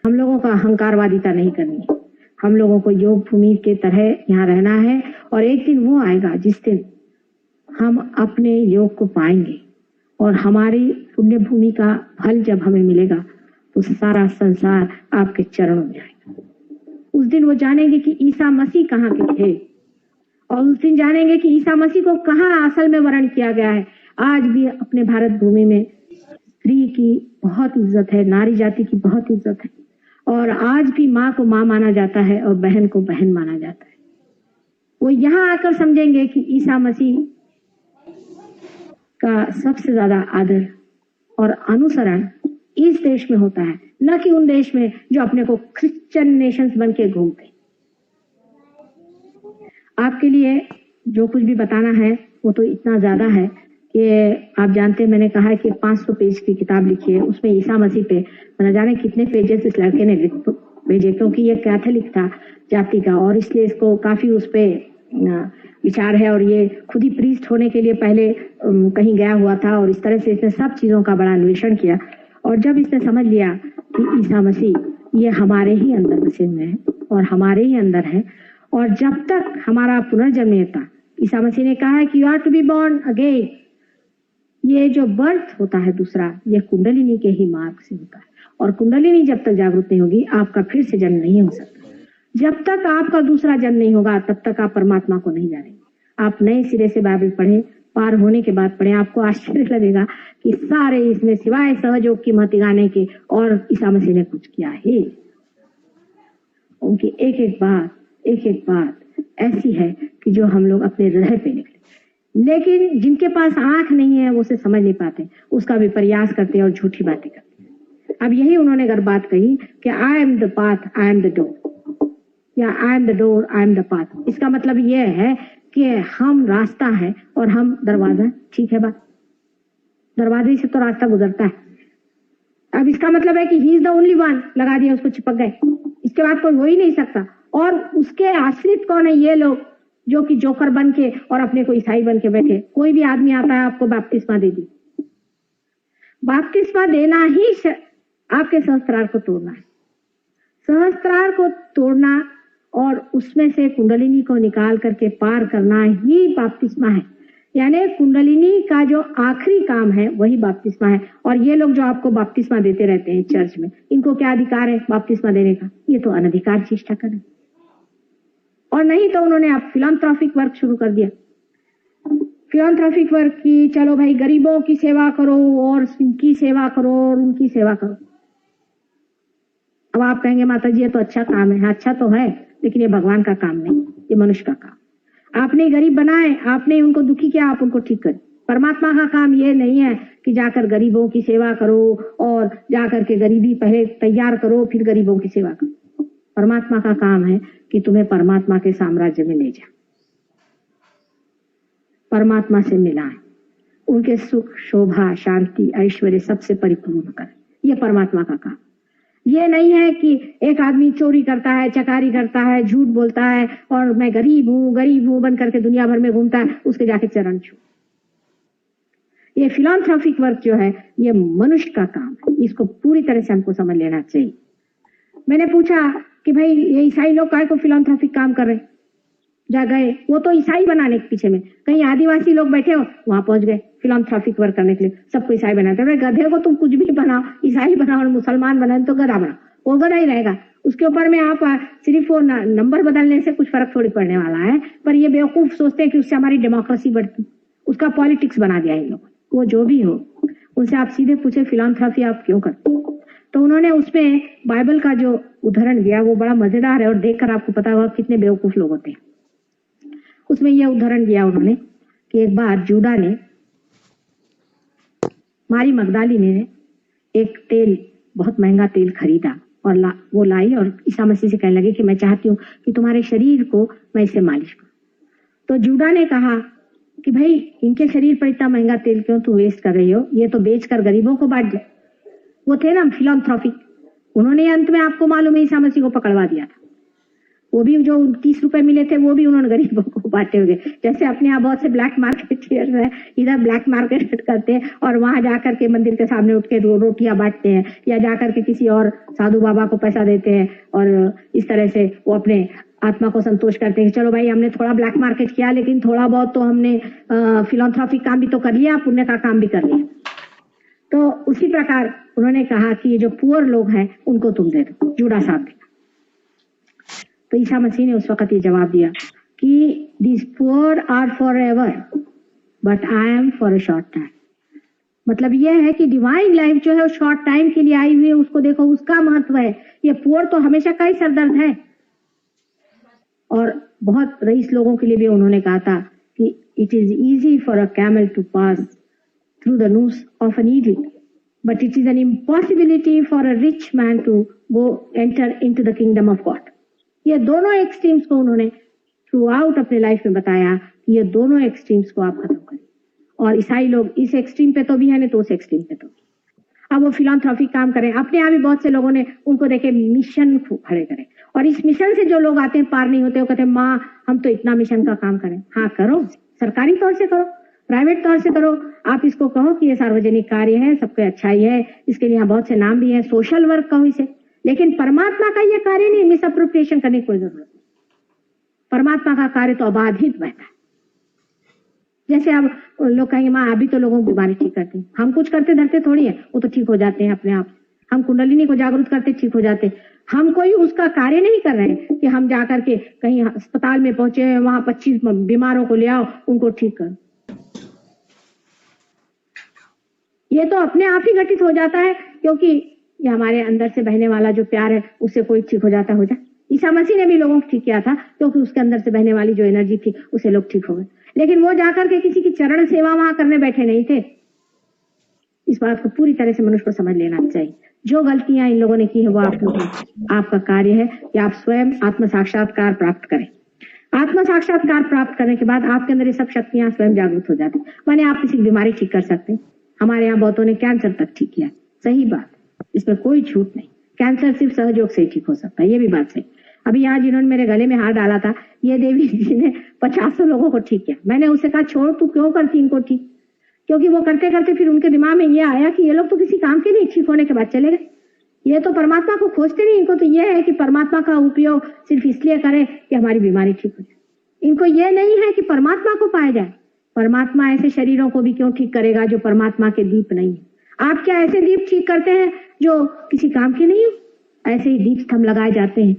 हम लोगों को अहंकारवादिता नहीं करनी है। हम लोगों को योग भूमि के तरह यहाँ रहना है और एक दिन वो आएगा जिस दिन हम अपने योग को पाएंगे और हमारी पुण्य भूमि का फल जब हमें मिलेगा तो सारा संसार आपके चरणों में आएगा। उस दिन वो जानेंगे कि ईसा मसीह कहाँ के थे और उस दिन जानेंगे कि ईसा मसीह को कहाँ असल में वर्ण किया गया है। आज भी अपने भारत भूमि में स्त्री की बहुत इज्जत है, नारी जाति की बहुत इज्जत है और आज भी माँ को माँ माना जाता है और बहन को बहन माना जाता है। वो यहाँ आकर समझेंगे कि ईसा मसीह का सबसे ज्यादा आदर और अनुसरण इस देश में होता है, न कि उन देश में जो अपने को क्रिश्चियन नेशंस बन के घूमते। आपके लिए जो कुछ भी बताना है वो तो इतना ज्यादा है कि आप जानते हैं, मैंने कहा है कि 500 पेज की किताब लिखी है, उसमें ईसा मसीह पे न जाने कितने पेजेस इस लड़के ने भेजे, क्योंकि ये कैथोलिक था जाति का और इसलिए इसको काफी उस पर विचार है और ये खुद ही प्रीस्ट होने के लिए पहले कहीं गया हुआ था और इस तरह से इसने सब चीजों का बड़ा अन्वेषण किया और जब इसने समझ लिया कि ईसा मसीह ये हमारे ही अंदर बसे हुए हैं और हमारे ही अंदर है और जब तक हमारा पुनर्जन्म नहीं होता, ईसा मसीह ने कहा है कि you are to be born again. ये जो बर्थ होता है दूसरा, ये कुंडलिनी के ही मार्ग से होता है और कुंडलिनी जब तक जागृत नहीं होगी आपका फिर से जन्म नहीं हो सकता। जब तक आपका दूसरा जन्म नहीं होगा तब तक आप परमात्मा को नहीं जानेंगे। आप नए सिरे से बाइबल पढ़ें, पार होने के बाद पढ़ें, आपको आश्चर्य लगेगा कि सारे इसमें सिवाय सहयोग की महती गाने के और ईसा मसीह ने कुछ किया है। उनकी एक एक बात ऐसी है कि जो हम लोग अपने हृदय पे निकले, लेकिन जिनके पास आंख नहीं है वो उसे समझ नहीं पाते, उसका भी प्रयास करते हैं और झूठी बातें करते हैं। अब यही उन्होंने अगर बात कही कि I am the path, I am the door, या I am the door, I am the path, इसका मतलब यह है कि हम रास्ता है और हम दरवाजा। ठीक है बात, दरवाजे से तो रास्ता गुजरता है। अब इसका मतलब है कि he is the only one, लगा दिया उसको, चिपक गए, इसके बाद कोई हो ही नहीं सकता। और उसके आश्रित कौन है? ये लोग जो कि जोकर बन के और अपने को ईसाई बन के बैठे। कोई भी आदमी आता है आपको बपतिस्मा दे दी, बपतिस्मा देना ही आपके सहस्त्रार को तोड़ना है। सहस्त्रार को तोड़ना और उसमें से कुंडलिनी को निकाल करके पार करना ही बपतिस्मा है। यानी कुंडलिनी का जो आखिरी काम है वही बपतिस्मा है। और ये लोग जो आपको बपतिस्मा देते रहते हैं चर्च में, इनको क्या अधिकार है बपतिस्मा देने का? ये तो अनधिकार चेष्टा करें। और नहीं तो उन्होंने आप फिलैंथ्रोपिक वर्क शुरू कर दिया, फिलैंथ्रोपिक वर्क की, चलो भाई गरीबों की सेवा करो और इनकी सेवा करो और उनकी सेवा करो। अब आप कहेंगे माता जी ये तो अच्छा काम है। अच्छा तो है, लेकिन ये भगवान का काम नहीं, ये मनुष्य का काम। आपने गरीब बनाए, आपने उनको दुखी किया, आप उनको ठीक करें। परमात्मा का काम ये नहीं है कि जाकर गरीबों की सेवा करो और जाकर के गरीबी पहले तैयार करो फिर गरीबों की सेवा करो। परमात्मा का काम है कि तुम्हें परमात्मा के साम्राज्य में ले जाए, परमात्मा से मिलाएं, उनके सुख, शोभा, शांति, ऐश्वर्य सबसे परिपूर्ण करें। यह परमात्मा का काम। ये नहीं है कि एक आदमी चोरी करता है, चकारी करता है, झूठ बोलता है और मैं गरीब हूं बन करके दुनिया भर में घूमता है, उसके जाके चरण छू। ये फिलैंथ्रोपिक वर्क जो है ये मनुष्य का काम है, इसको पूरी तरह से हमको समझ लेना चाहिए। मैंने पूछा कि भाई ये ईसाई लोग काहे को फिलैंथ्रोपिक काम कर रहे? जा गए, वो तो ईसाई बनाने के पीछे में, कहीं आदिवासी लोग बैठे हो वहां पहुंच गए फिलैंथ्रोपिक वर्क करने के लिए, सबको ईसाई बनाते हैं। गधे को तुम कुछ भी बनाओ, ईसाई बनाओ और मुसलमान बनाओ तो गधा बनाओ, वो गधा ही रहेगा। उसके ऊपर में आप सिर्फ वो नंबर बदलने से कुछ फर्क थोड़ी पड़ने वाला है। पर ये बेवकूफ सोचते हैं कि उससे हमारी डेमोक्रेसी बढ़ती, उसका पॉलिटिक्स बना दिया इन लोग। वो जो भी हो, उनसे आप सीधे पूछे फिलैंथ्रोपी आप क्यों करते हो? तो उन्होंने उसमें बाइबल का जो उदाहरण दिया वो बड़ा मजेदार है और देखकर आपको पता होगा कितने बेवकूफ लोग होते हैं। उसमें यह उदाहरण दिया उन्होंने कि एक बार जूदा ने, मारी मगदलीनी ने एक तेल, बहुत महंगा तेल खरीदा और वो लाई और ईसा मसीह से कहने लगे कि मैं चाहती हूँ कि तुम्हारे शरीर को मैं इसे मालिश करूं। तो जूदा ने कहा कि भाई इनके शरीर पर इतना महंगा तेल क्यों तुम वेस्ट कर रही हो, ये तो बेचकर गरीबों को बांट दे। वो थे ना फिलैंथ्रोपिक, उन्होंने अंत में आपको मालूम है ईसा मसीह को पकड़वा दिया था। वो भी जो 30 रुपए मिले थे वो भी उन्होंने गरीबों को बांटे हुए। जैसे अपने यहाँ बहुत से ब्लैक मार्केटियर्स है, इधर ब्लैक मार्केट करते हैं और वहां जाकर के मंदिर के सामने उठ के रोटियां बांटते हैं, या जाकर के किसी और साधु बाबा को पैसा देते हैं और इस तरह से वो अपने आत्मा को संतोष करते हैं। चलो भाई, हमने थोड़ा ब्लैक मार्केट किया, लेकिन थोड़ा बहुत तो हमने फिलॉन्थ्रोपिक काम भी तो कर लिया, पुण्य का काम भी कर लिया। तो उसी प्रकार उन्होंने कहा कि ये जो पुअर लोग हैं उनको तुम दे दो, जूड़ा साहब ने। तो ईसा मसीह ने उस वक्त ये जवाब दिया कि this poor are forever but I am for a short time. मतलब ये है कि डिवाइन लाइफ जो है वो शॉर्ट टाइम के लिए आई हुई है, उसको देखो, उसका महत्व है। ये पुअर तो हमेशा का ही सरदर्द है। और बहुत रईस लोगों के लिए भी उन्होंने कहा था कि it is easy for a camel to pass through the nose of an eagle, but it is an impossibility for a rich man to go enter into the kingdom of God. ये दोनों extremes को उन्होंने through out अपने life में बताया कि ये दोनों एक्सट्रीम्स को आप खत्म करें। और ईसाई लोग इस एक्सट्रीम पे तो भी है, नहीं तो उस एक्सट्रीम पे तो। अब वो फिलॉन्थ्रोपिक काम करें, अपने यहाँ भी बहुत से लोगों ने उनको देखे मिशन खड़े करें, और इस मिशन से जो लोग आते हैं पार नहीं होते, वो कहते हैं माँ हम तो इतना मिशन का काम करें। हाँ करो, सरकारी तौर से करो, प्राइवेट तौर से करो। आप इसको कहो कि ये सार्वजनिक कार्य है, सबको अच्छाई है, इसके लिए यहाँ बहुत से नाम भी है, सोशल वर्क कहो इसे। लेकिन परमात्मा का ये कार्य नहीं, मिसअप्रोप्रिएशन करने की कोई जरूरत नहीं। परमात्मा का कार्य तो अबाधित बहता है। जैसे अब लोग कहेंगे माँ अभी तो लोगों की बीमारी ठीक करते हैं, हम कुछ करते धरते थोड़ी है, वो तो ठीक हो जाते हैं अपने आप। हम कुंडलिनी को जागरूक करते ठीक हो जाते। हम कोई उसका कार्य नहीं कर रहे हैं कि हम जाकर के कहीं अस्पताल में पहुंचे, वहां 25 बीमारों को ले आओ, उनको ठीक करो। ये तो अपने आप ही घटित हो जाता है, क्योंकि ये हमारे अंदर से बहने वाला जो प्यार है उससे कोई ठीक हो जाता हो जाए। ईसा मसीह ने भी लोगों को ठीक किया था, क्योंकि उसके अंदर से बहने वाली जो एनर्जी थी उसे लोग ठीक हो गए। लेकिन वो जाकर के किसी की चरण सेवा वहां करने बैठे नहीं थे। इस बात को पूरी तरह से मनुष्य को समझ लेना चाहिए। जो गलतियां इन लोगों ने की है वो आपका कार्य है कि आप स्वयं आत्म साक्षात्कार प्राप्त करें। आत्म साक्षात्कार प्राप्त करने के बाद आपके अंदर ये सब शक्तियां स्वयं जागृत हो जाती। माने आप किसी की बीमारी ठीक कर सकते हैं। हमारे यहाँ बहुतों ने कैंसर तक ठीक किया, सही बात, इसमें कोई झूठ नहीं। कैंसर सिर्फ सहयोग से ही ठीक हो सकता है, ये भी बात सही। अभी यहाँ जिन्होंने मेरे गले में हाथ डाला था, ये देवी जी ने 50 लोगों को ठीक किया। मैंने उससे कहा छोड़, तू क्यों करती इनको ठीक? क्योंकि वो करते करते फिर उनके दिमाग में ये आया कि ये लोग तो किसी काम के नहीं, ठीक होने के बाद चले गए। ये तो परमात्मा को खोजते नहीं। इनको तो ये है कि परमात्मा का उपयोग सिर्फ इसलिए करें कि हमारी बीमारी ठीक हो जाए। इनको ये नहीं है कि परमात्मा को पाया जाए। परमात्मा ऐसे शरीरों को भी क्यों ठीक करेगा जो परमात्मा के दीप नहीं है? आप क्या ऐसे दीप ठीक करते हैं जो किसी काम के नहीं? ऐसे ही दीप स्तंभ लगाए जाते हैं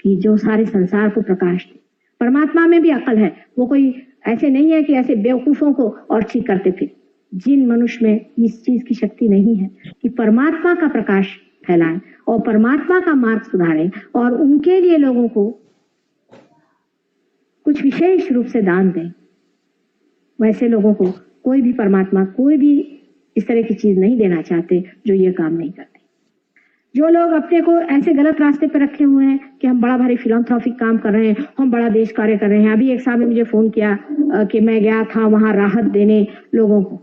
कि जो सारे संसार को प्रकाश दे। परमात्मा में भी अकल है, वो कोई ऐसे नहीं है कि ऐसे बेवकूफों को और ठीक करते फिर। जिन मनुष्य में इस चीज की शक्ति नहीं है कि परमात्मा का प्रकाश फैलाएं और परमात्मा का मार्ग सुधारें और उनके लिए लोगों को कुछ विशेष रूप से दान दें, वैसे लोगों को कोई भी परमात्मा कोई भी इस तरह की चीज नहीं देना चाहते जो ये काम नहीं करते। जो लोग अपने को ऐसे गलत रास्ते पर रखे हुए हैं कि हम बड़ा भारी फिलॉन्थ्रोपिक काम कर रहे हैं, हम बड़ा देश कार्य कर रहे हैं। अभी एक साहब ने मुझे फोन किया कि मैं गया था वहां राहत देने लोगों को।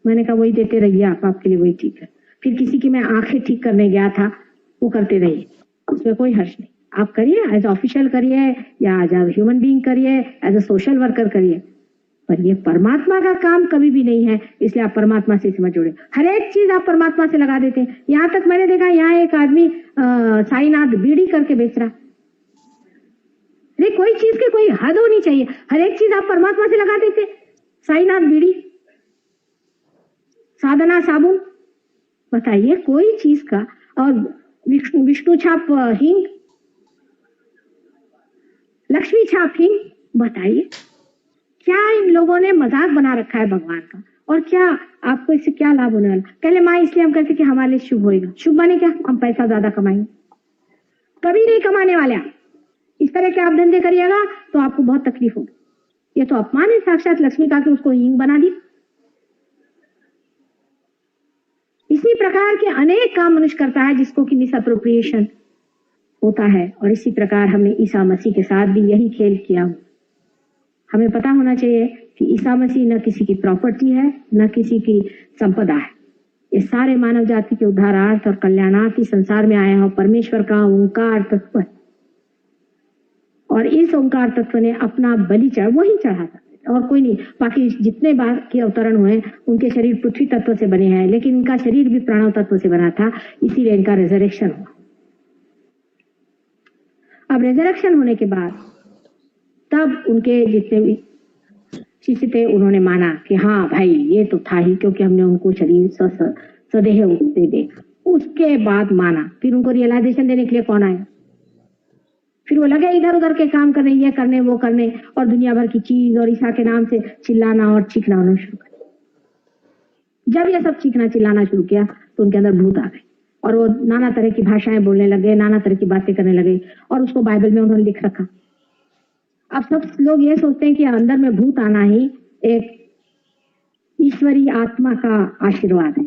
मैंने कहा वही देते रहिए आप, आपके लिए वही ठीक है। फिर किसी की मैं आंखें ठीक करने गया था, वो करते रहिए, उसमें कोई हर्ष नहीं। आप करिए, एज ऑफिशियल करिए या एज ह्यूमन बीइंग करिए, एज अ सोशल वर्कर करिए, पर ये परमात्मा का काम कभी भी नहीं है। इसलिए आप परमात्मा से मत जोड़े। हर एक चीज आप परमात्मा से लगा देते हैं। यहाँ तक मैंने देखा, यहाँ एक आदमी साईनाथ बीड़ी करके बेच रहा। कोई चीज की कोई हद होनी चाहिए। हर एक चीज आप परमात्मा से लगा देते। साईनाथ बीड़ी, साधना साबुन, बताइए कोई चीज का। और विष्णु छाप हींग, लक्ष्मी छाप हींग, बताइए क्या इन लोगों ने मजाक बना रखा है भगवान का। और क्या आपको इससे क्या लाभ होने वाला? पहले माँ इसलिए हम कहते कि हमारे लिए शुभ होएगा। शुभ माने क्या? हम पैसा ज्यादा कमाएंगे। कभी नहीं कमाने वाले आप। इस तरह के आप धंधे करिएगा तो आपको बहुत तकलीफ होगी। ये तो अपमान है साक्षात लक्ष्मी का कि उसको हींग बना दी। इसी प्रकार के अनेक काम मनुष्य करता है जिसको कि मिसअप्रोप्रिएशन होता है। और इसी प्रकार हमने ईसा मसीह के साथ भी यही खेल किया। हमें पता होना चाहिए कि ईसा मसीह न किसी की प्रॉपर्टी है, न किसी की संपदा है। ये सारे मानव जाति के उद्धारार्थ और कल्याणार्थ ही संसार में आया हो। परमेश्वर का ओंकार तत्व। और इस ओंकार तत्व ने अपना बलि वही चढ़ा था और कोई नहीं। बाकी जितने बाकी अवतरण हुए उनके शरीर पृथ्वी तत्व से बने हैं, लेकिन इनका शरीर भी प्राणव तत्व से बना था, इसीलिए इनका रेजरेक्शन हुआ। अब रेजरेक्शन होने के बाद तब उनके जितने भी शिष्य थे उन्होंने माना कि हाँ भाई ये तो था ही, क्योंकि हमने उनको शरीर सदेह दे देखा। उसके बाद माना, फिर उनको रियलाइजेशन देने के लिए कौन आया? फिर वो लगे इधर उधर के काम करने, ये करने वो करने, और दुनिया भर की चीज और ईसा के नाम से चिल्लाना और चीखना होना शुरू कर। जब ये सब चीखना चिल्लाना शुरू किया तो उनके अंदर भूत आ गए और वो नाना तरह की भाषाएं बोलने लगे, नाना तरह की बातें करने लगे, और उसको बाइबल में उन्होंने लिख रखा। अब सब लोग ये सोचते हैं कि अंदर में भूत आना ही एक ईश्वरीय आत्मा का आशीर्वाद है।